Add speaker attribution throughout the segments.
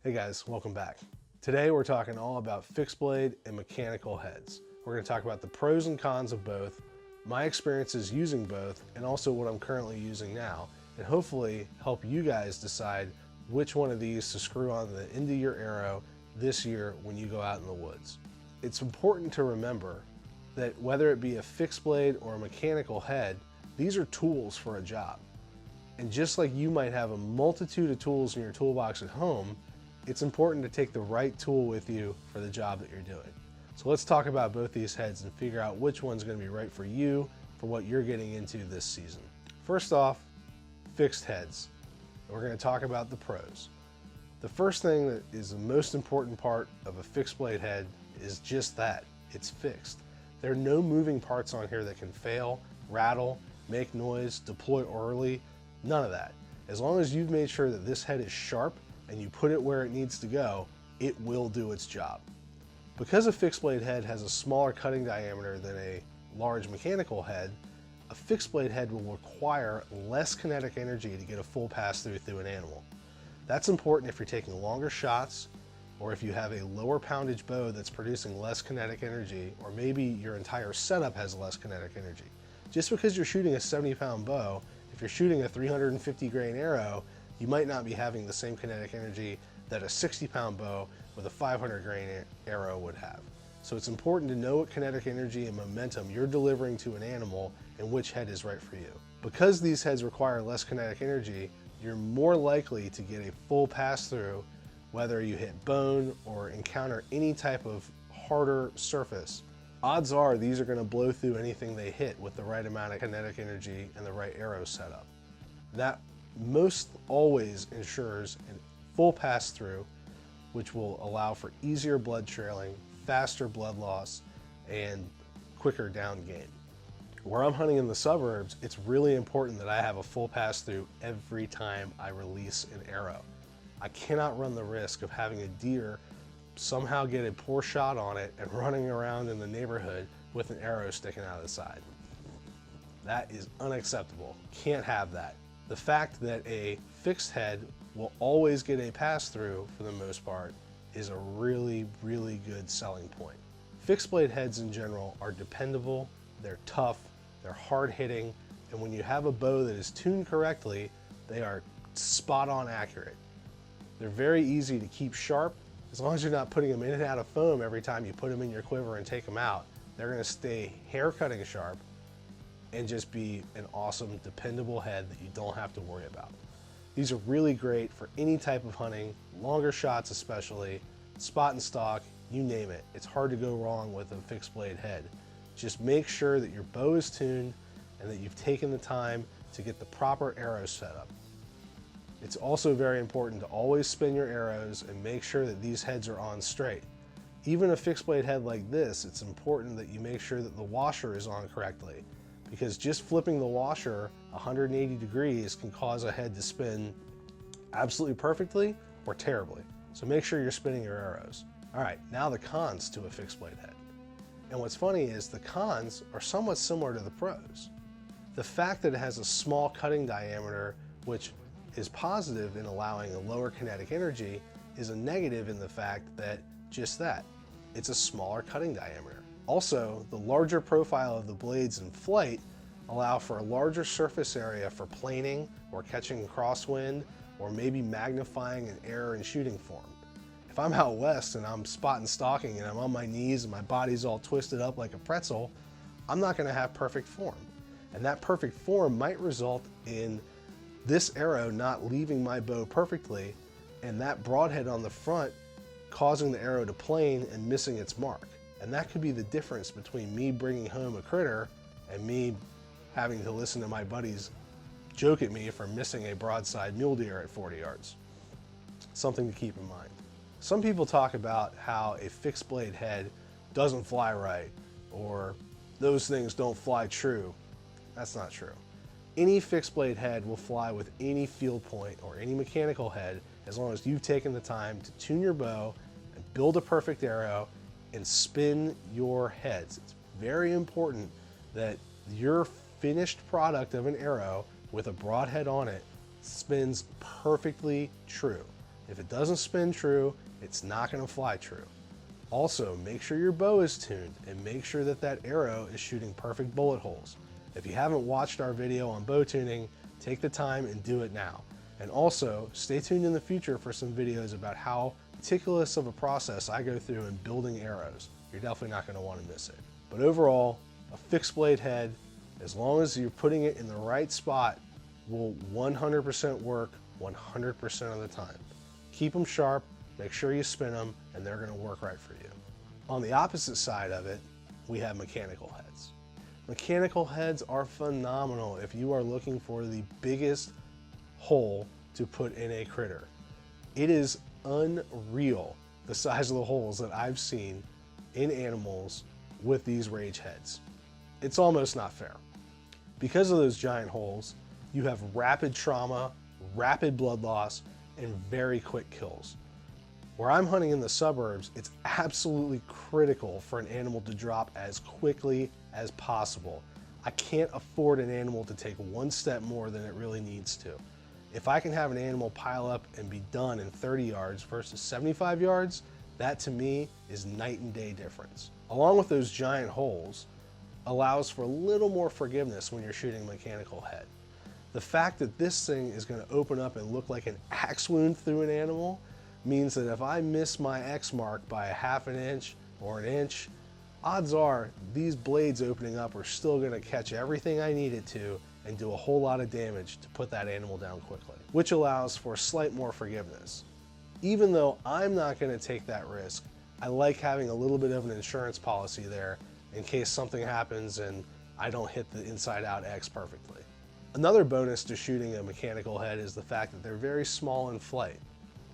Speaker 1: Hey guys, welcome back. Today we're talking all about fixed blade and mechanical heads. We're going to talk about the pros and cons of both, my experiences using both, and also what I'm currently using now, and hopefully help you guys decide which one of these to screw on the end of your arrow this year when you go out in the woods. It's important to remember that whether it be a fixed blade or a mechanical head, these are tools for a job. And just like you might have a multitude of tools in your toolbox at home, it's important to take the right tool with you for the job that you're doing. So let's talk about both these heads and figure out which one's going to be right for you for what you're getting into this season. First off, fixed heads. We're going to talk about the pros. The first thing that is the most important part of a fixed blade head is just that, it's fixed. There are no moving parts on here that can fail, rattle, make noise, deploy early, none of that. As long as you've made sure that this head is sharp and you put it where it needs to go, it will do its job. Because a fixed blade head has a smaller cutting diameter than a large mechanical head, a fixed blade head will require less kinetic energy to get a full pass through an animal. That's important if you're taking longer shots, or if you have a lower poundage bow that's producing less kinetic energy, or maybe your entire setup has less kinetic energy. Just because you're shooting a 70-pound bow, if you're shooting a 350 grain arrow, you might not be having the same kinetic energy that a 60-pound bow with a 500 grain arrow would have. So it's important to know what kinetic energy and momentum you're delivering to an animal and which head is right for you. Because these heads require less kinetic energy, you're more likely to get a full pass through whether you hit bone or encounter any type of harder surface. Odds are these are going to blow through anything they hit with the right amount of kinetic energy and the right arrow setup. That most always ensures a full pass through, which will allow for easier blood trailing, faster blood loss, and quicker down gain. Where I'm hunting in the suburbs, it's really important that I have a full pass through every time I release an arrow. I cannot run the risk of having a deer somehow get a poor shot on it and running around in the neighborhood with an arrow sticking out of the side. That is unacceptable. Can't have that. The fact that a fixed head will always get a pass through for the most part is a really, really good selling point. Fixed blade heads in general are dependable, they're tough, they're hard hitting, and when you have a bow that is tuned correctly, they are spot on accurate. They're very easy to keep sharp. As long as you're not putting them in and out of foam every time you put them in your quiver and take them out, they're going to stay hair cutting sharp and just be an awesome, dependable head that you don't have to worry about. These are really great for any type of hunting, longer shots especially, spot and stalk, you name it. It's hard to go wrong with a fixed blade head. Just make sure that your bow is tuned and that you've taken the time to get the proper arrow set up. It's also very important to always spin your arrows and make sure that these heads are on straight. Even a fixed blade head like this, it's important that you make sure that the washer is on correctly, because just flipping the washer 180 degrees can cause a head to spin absolutely perfectly or terribly. So make sure you're spinning your arrows. All right, now the cons to a fixed blade head. And what's funny is the cons are somewhat similar to the pros. The fact that it has a small cutting diameter, which is positive in allowing a lower kinetic energy, is a negative in the fact that just that, it's a smaller cutting diameter. Also, the larger profile of the blades in flight allow for a larger surface area for planing or catching crosswind or maybe magnifying an error in shooting form. If I'm out west and I'm spot and stalking and I'm on my knees and my body's all twisted up like a pretzel, I'm not going to have perfect form. And that perfect form might result in this arrow not leaving my bow perfectly and that broadhead on the front causing the arrow to plane and missing its mark. And that could be the difference between me bringing home a critter and me having to listen to my buddies joke at me for missing a broadside mule deer at 40 yards. Something to keep in mind. Some people talk about how a fixed blade head doesn't fly right, or those things don't fly true. That's not true. Any fixed blade head will fly with any field point or any mechanical head as long as you've taken the time to tune your bow and build a perfect arrow and spin your heads. It's very important that your finished product of an arrow with a broadhead on it spins perfectly true. If it doesn't spin true, it's not going to fly true. Also, make sure your bow is tuned and make sure that that arrow is shooting perfect bullet holes. If you haven't watched our video on bow tuning, take the time and do it now. And also, stay tuned in the future for some videos about how meticulous of a process I go through in building arrows. You're definitely not going to want to miss it. But overall, a fixed blade head, as long as you're putting it in the right spot, will 100% work 100% of the time. Keep them sharp, make sure you spin them, and they're going to work right for you. On the opposite side of it, we have mechanical heads. Mechanical heads are phenomenal if you are looking for the biggest hole to put in a critter. It is unreal the size of the holes that I've seen in animals with these rage heads. It's almost not fair. Because of those giant holes, you have rapid trauma, rapid blood loss, and very quick kills. Where I'm hunting in the suburbs, it's absolutely critical for an animal to drop as quickly as possible. I can't afford an animal to take one step more than it really needs to. If I can have an animal pile up and be done in 30 yards versus 75 yards, that to me is night and day difference. Along with those giant holes, allows for a little more forgiveness when you're shooting a mechanical head. The fact that this thing is going to open up and look like an axe wound through an animal means that if I miss my X mark by a half an inch or an inch, odds are these blades opening up are still going to catch everything I need it to and do a whole lot of damage to put that animal down quickly, which allows for slight more forgiveness. Even though I'm not going to take that risk, I like having a little bit of an insurance policy there in case something happens and I don't hit the inside out X perfectly. Another bonus to shooting a mechanical head is the fact that they're very small in flight.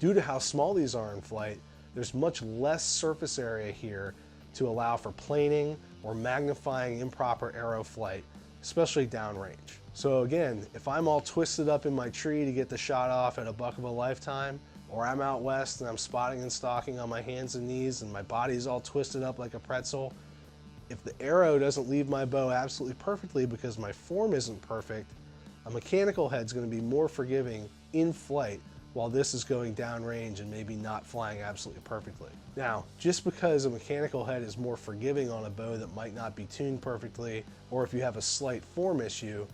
Speaker 1: Due to how small these are in flight, there's much less surface area here to allow for planing or magnifying improper arrow flight, especially downrange. So again, if I'm all twisted up in my tree to get the shot off at a buck of a lifetime, or I'm out west and I'm spotting and stalking on my hands and knees and my body's all twisted up like a pretzel, if the arrow doesn't leave my bow absolutely perfectly because my form isn't perfect, a mechanical head's going to be more forgiving in flight while this is going downrange and maybe not flying absolutely perfectly. Now, just because a mechanical head is more forgiving on a bow that might not be tuned perfectly, or if you have a slight form issue,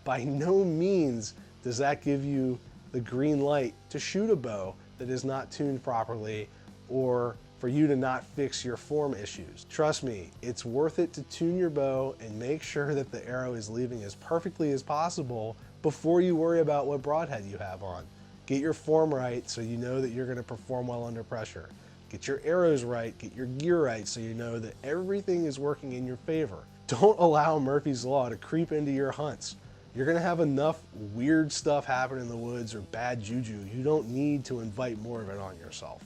Speaker 1: by no means does that give you the green light to shoot a bow that is not tuned properly or for you to not fix your form issues. Trust me, it's worth it to tune your bow and make sure that the arrow is leaving as perfectly as possible before you worry about what broadhead you have on. Get your form right so you know that you're going to perform well under pressure. Get your arrows right, get your gear right so you know that everything is working in your favor. Don't allow Murphy's Law to creep into your hunts. You're going to have enough weird stuff happen in the woods or bad juju. You don't need to invite more of it on yourself.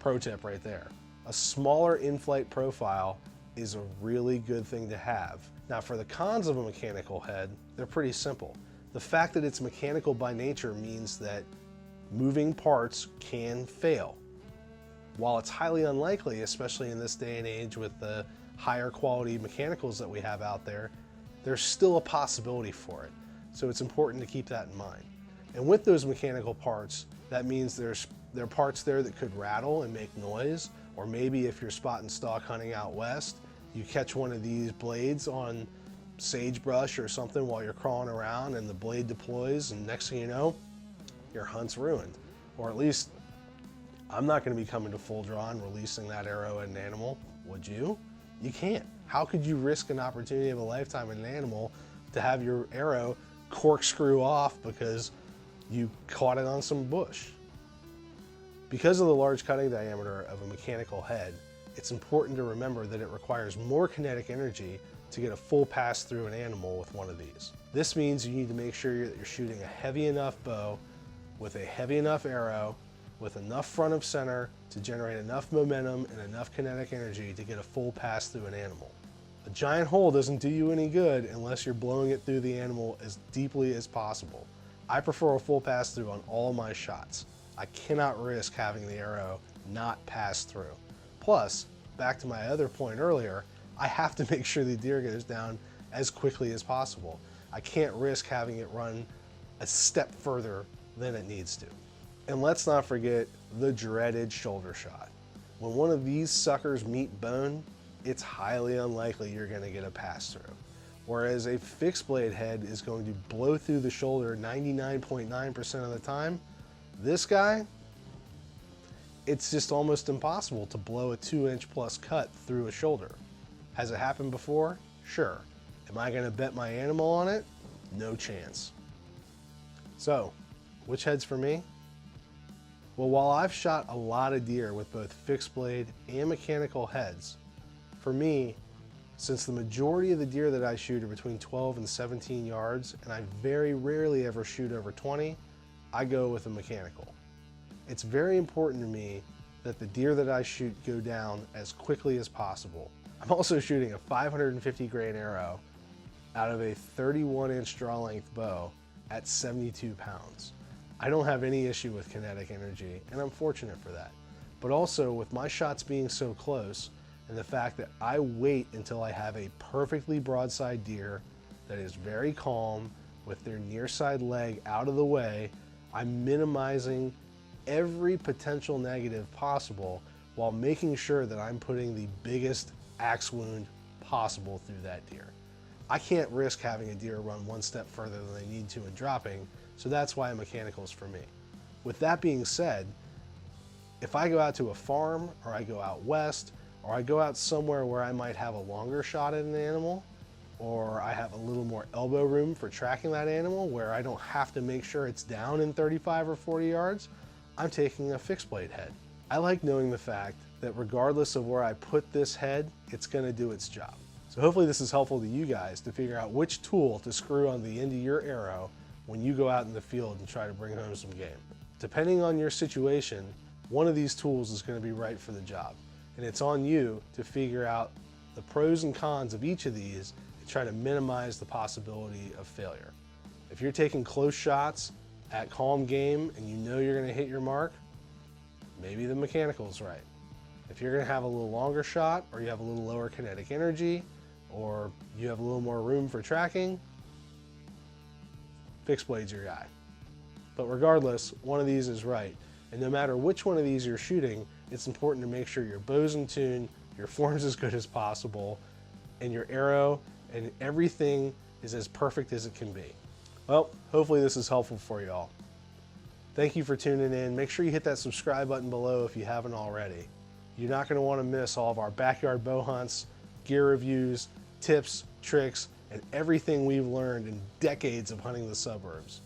Speaker 1: Pro tip right there. A smaller in-flight profile is a really good thing to have. Now for the cons of a mechanical head, they're pretty simple. The fact that it's mechanical by nature means that moving parts can fail. While it's highly unlikely, especially in this day and age with the higher quality mechanicals that we have out there, there's still a possibility for it. So it's important to keep that in mind. And with those mechanical parts, that means there are parts there that could rattle and make noise, or maybe if you're spot and stalk hunting out west, you catch one of these blades on sagebrush or something while you're crawling around and the blade deploys and next thing you know, your hunt's ruined. Or at least, I'm not going to be coming to full draw and releasing that arrow at an animal. Would you? You can't. How could you risk an opportunity of a lifetime in an animal to have your arrow corkscrew off because you caught it on some bush? Because of the large cutting diameter of a mechanical head, it's important to remember that it requires more kinetic energy to get a full pass through an animal with one of these. This means you need to make sure that you're shooting a heavy enough bow with a heavy enough arrow with enough front of center to generate enough momentum and enough kinetic energy to get a full pass through an animal. A giant hole doesn't do you any good unless you're blowing it through the animal as deeply as possible. I prefer a full pass through on all my shots. I cannot risk having the arrow not pass through. Plus, back to my other point earlier, I have to make sure the deer goes down as quickly as possible. I can't risk having it run a step further than it needs to. And let's not forget the dreaded shoulder shot. When one of these suckers meet bone, it's highly unlikely you're going to get a pass through. Whereas a fixed blade head is going to blow through the shoulder 99.9% of the time, this guy, it's just almost impossible to blow a 2-inch plus cut through a shoulder. Has it happened before? Sure. Am I going to bet my animal on it? No chance. So, which head's for me? Well, while I've shot a lot of deer with both fixed blade and mechanical heads, for me, since the majority of the deer that I shoot are between 12 and 17 yards, and I very rarely ever shoot over 20, I go with a mechanical. It's very important to me that the deer that I shoot go down as quickly as possible. I'm also shooting a 550 grain arrow out of a 31-inch draw length bow at 72 pounds. I don't have any issue with kinetic energy, and I'm fortunate for that. But also, with my shots being so close, and the fact that I wait until I have a perfectly broadside deer that is very calm, with their near side leg out of the way, I'm minimizing every potential negative possible while making sure that I'm putting the biggest axe wound possible through that deer. I can't risk having a deer run one step further than they need to in dropping, so that's why a mechanical is for me. With that being said, if I go out to a farm, or I go out west, or I go out somewhere where I might have a longer shot at an animal, or I have a little more elbow room for tracking that animal where I don't have to make sure it's down in 35 or 40 yards, I'm taking a fixed blade head. I like knowing the fact that regardless of where I put this head, it's gonna do its job. So hopefully this is helpful to you guys to figure out which tool to screw on the end of your arrow when you go out in the field and try to bring home some game. Depending on your situation, one of these tools is going to be right for the job. And it's on you to figure out the pros and cons of each of these and try to minimize the possibility of failure. If you're taking close shots at calm game and you know you're going to hit your mark, maybe the mechanical is right. If you're going to have a little longer shot, or you have a little lower kinetic energy, or you have a little more room for tracking, fixed blade's your guy. But regardless, one of these is right. And no matter which one of these you're shooting, it's important to make sure your bow's in tune, your form's as good as possible, and your arrow and everything is as perfect as it can be. Well, hopefully this is helpful for you all. Thank you for tuning in. Make sure you hit that subscribe button below if you haven't already. You're not going to want to miss all of our backyard bow hunts, gear reviews, tips, tricks, and everything we've learned in decades of hunting the suburbs.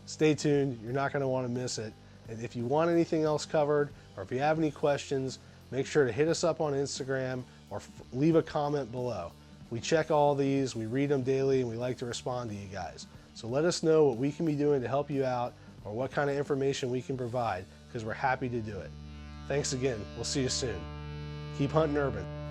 Speaker 1: Stay tuned, you're not going to want to miss it. And if you want anything else covered, or if you have any questions, make sure to hit us up on Instagram or leave a comment below. We check all these, we read them daily, and we like to respond to you guys. So let us know what we can be doing to help you out, or what kind of information we can provide, because we're happy to do it. Thanks again, we'll see you soon. Keep hunting urban.